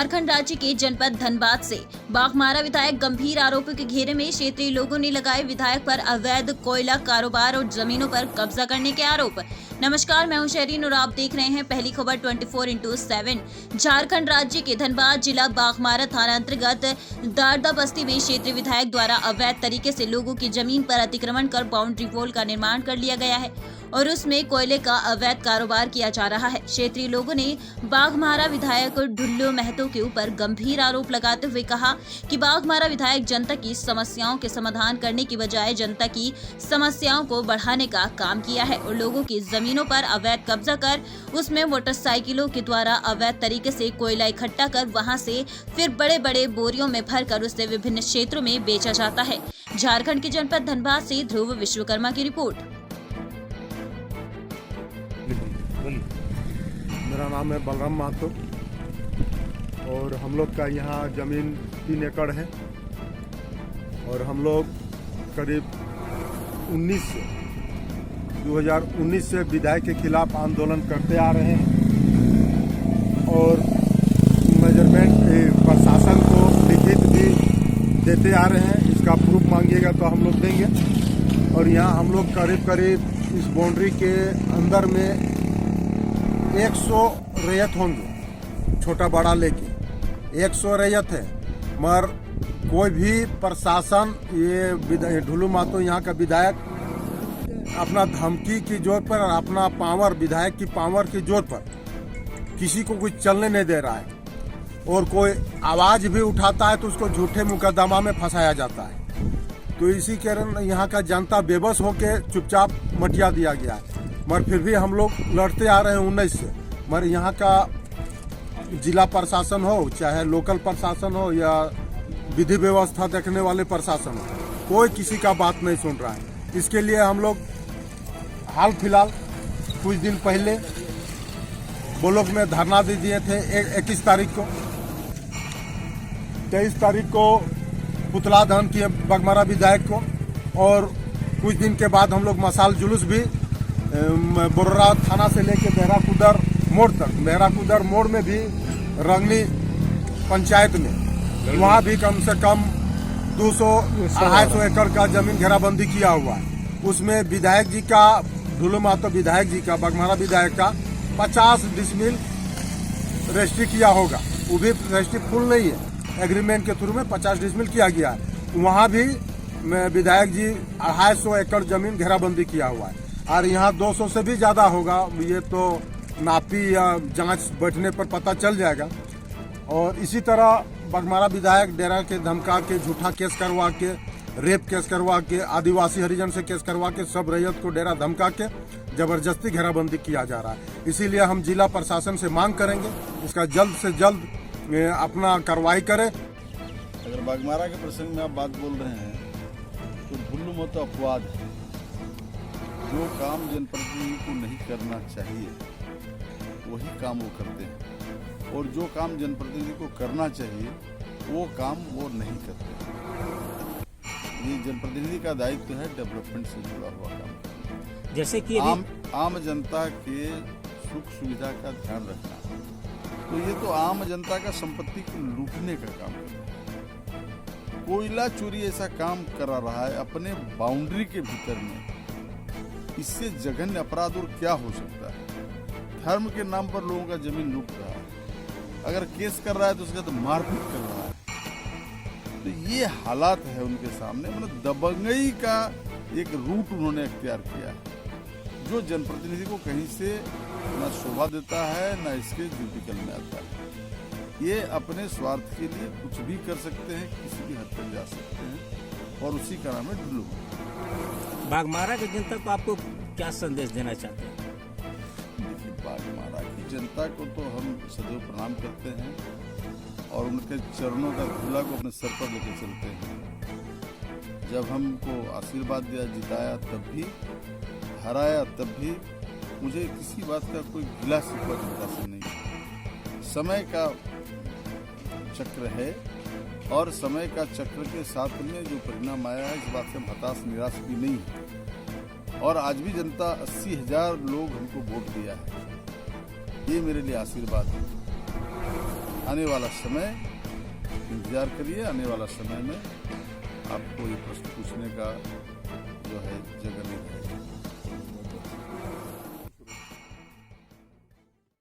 झारखंड राज्य के जनपद धनबाद से बाघमारा विधायक गंभीर आरोपों के घेरे में क्षेत्रीय लोगों ने लगाए विधायक पर अवैध कोयला कारोबार और जमीनों पर कब्जा करने के आरोप। नमस्कार, मैं हूं शरीन और आप देख रहे हैं पहली खबर 24x7। झारखंड राज्य के धनबाद जिला बाघमारा थाना अंतर्गत दारदा बस्ती में क्षेत्रीय विधायक द्वारा अवैध तरीके से लोगों की जमीन पर अतिक्रमण कर बाउंड्री वॉल का निर्माण कर लिया गया है और उसमें कोयले का अवैध कारोबार किया जा रहा है। क्षेत्रीय लोगों ने बाघमारा विधायक ढुल्लू महतो के ऊपर गंभीर आरोप लगाते हुए कहा कि बाघमारा विधायक जनता की समस्याओं के समाधान करने की बजाय जनता की समस्याओं को बढ़ाने का काम किया है और लोगों की जमीनों पर अवैध कब्जा कर उसमें मोटरसाइकिलों के द्वारा अवैध तरीके से कोयला इकट्ठा कर वहां से फिर बड़े बड़े बोरियों में भरकर उसे विभिन्न क्षेत्रों में बेचा जाता है। झारखंड के जनपद धनबाद से ध्रुव विश्वकर्मा की रिपोर्ट। मेरा नाम है बलराम महतो और हम लोग का यहाँ ज़मीन 3 एकड़ है और हम लोग करीब 2019 से विधायक के खिलाफ आंदोलन करते आ रहे हैं और मेजरमेंट प्रशासन को लिखित भी देते आ रहे हैं। इसका प्रूफ मांगिएगा तो हम लोग देंगे। और यहाँ हम लोग करीब इस बाउंड्री के अंदर में 100 रैयत होंगे, छोटा बड़ा लेके 100 रैयत है। मगर कोई भी प्रशासन, ये ढुल्लू महतो यहाँ का विधायक अपना धमकी की जोर पर और अपना पावर, विधायक की पावर की जोर पर किसी को कुछ चलने नहीं दे रहा है और कोई आवाज भी उठाता है तो उसको झूठे मुकदमा में फंसाया जाता है। तो इसी कारण यहाँ का जनता बेबस होके चुपचाप मटिया दिया गया है। मगर फिर भी हम लोग लड़ते आ रहे हैं 19 से। मगर यहाँ का जिला प्रशासन हो, चाहे लोकल प्रशासन हो या विधि व्यवस्था देखने वाले प्रशासन हो, कोई किसी का बात नहीं सुन रहा है। इसके लिए हम लोग हाल फिलहाल कुछ दिन पहले ब्लॉक में धरना दे दिए थे 21 तारीख को। 23 तारीख को पुतला दहन किए बाघमारा विधायक को और कुछ दिन के बाद हम लोग मसाल जुलूस भी बोर्रा थाना से लेके मेहराकुदर मोड़ तक, मेहराकुदर मोड़ में भी रंगनी पंचायत में वहाँ भी कम से कम 200-250 एकड़ का जमीन घेराबंदी किया हुआ है। उसमें विधायक जी का, ढुल्लू महतो विधायक जी का, बाघमारा विधायक का 50 डिसमिल रजिस्ट्री किया होगा। वो भी रजिस्ट्री फुल नहीं है, एग्रीमेंट के थ्रू में 50 डिसमिल किया गया है। वहाँ भी विधायक जी 250 एकड़ जमीन घेराबंदी किया हुआ है और यहाँ 200 से भी ज़्यादा होगा। ये तो नापी या जांच बैठने पर पता चल जाएगा। और इसी तरह बाघमारा विधायक डेरा के धमका के, झूठा केस करवा के, रेप केस करवा के, आदिवासी हरिजन से केस करवा के सब रैयत को डेरा धमका के जबरदस्ती घेराबंदी किया जा रहा है। इसीलिए हम जिला प्रशासन से मांग करेंगे इसका जल्द से जल्द अपना कार्रवाई करे। अगर बाघमारा के प्रसंग में आप बात बोल रहे हैं तो ढुल्लू महतो अपवाद है। जो काम जनप्रतिनिधि को नहीं करना चाहिए वही काम वो करते हैं और जो काम जनप्रतिनिधि को करना चाहिए वो काम वो नहीं करते। ये जनप्रतिनिधि का दायित्व है डेवलपमेंट से जुड़ा हुआ काम, जैसे कि आम जनता के सुख सुविधा का ध्यान रखना। तो ये तो आम जनता का संपत्ति को लूटने का काम कर रहा है। कोयला चोरी ऐसा काम करा रहा है अपने बाउंड्री के भीतर में। इससे जघन्य अपराध और क्या हो सकता है? धर्म के नाम पर लोगों का जमीन लूट रहा है। अगर केस कर रहा है तो उसका तो मारपीट कर रहा है। तो ये हालात है उनके सामने। मतलब दबंगई का एक रूट उन्होंने अख्तियार किया है जो जनप्रतिनिधि को कहीं से न शोभा देता है न इसके जुडिकल में आता है। ये अपने स्वार्थ के लिए कुछ भी कर सकते हैं, किसी भी हद तक जा सकते हैं और उसी का नाम है ढुल्लू। बाघमारा की जनता को आपको क्या संदेश देना चाहते हैं? देखिए, बाघमारा की जनता को तो हम सदैव प्रणाम करते हैं और उनके चरणों का धूला को अपने सर पर लेकर चलते हैं। जब हमको आशीर्वाद दिया, जिताया तब भी, हराया तब भी, मुझे किसी बात का कोई गिला शिकवा जनता से नहीं। समय का चक्र है और समय का चक्र के साथ में जो परिणाम आया है इस बात से हम हताश निराश भी नहीं है। और आज भी जनता 80,000 लोग हमको वोट दिया है, ये मेरे लिए आशीर्वाद है। आने वाला समय इंतजार करिए, आने वाला समय में आपको ये प्रश्न पूछने का जो है जगह नहीं रहेगा।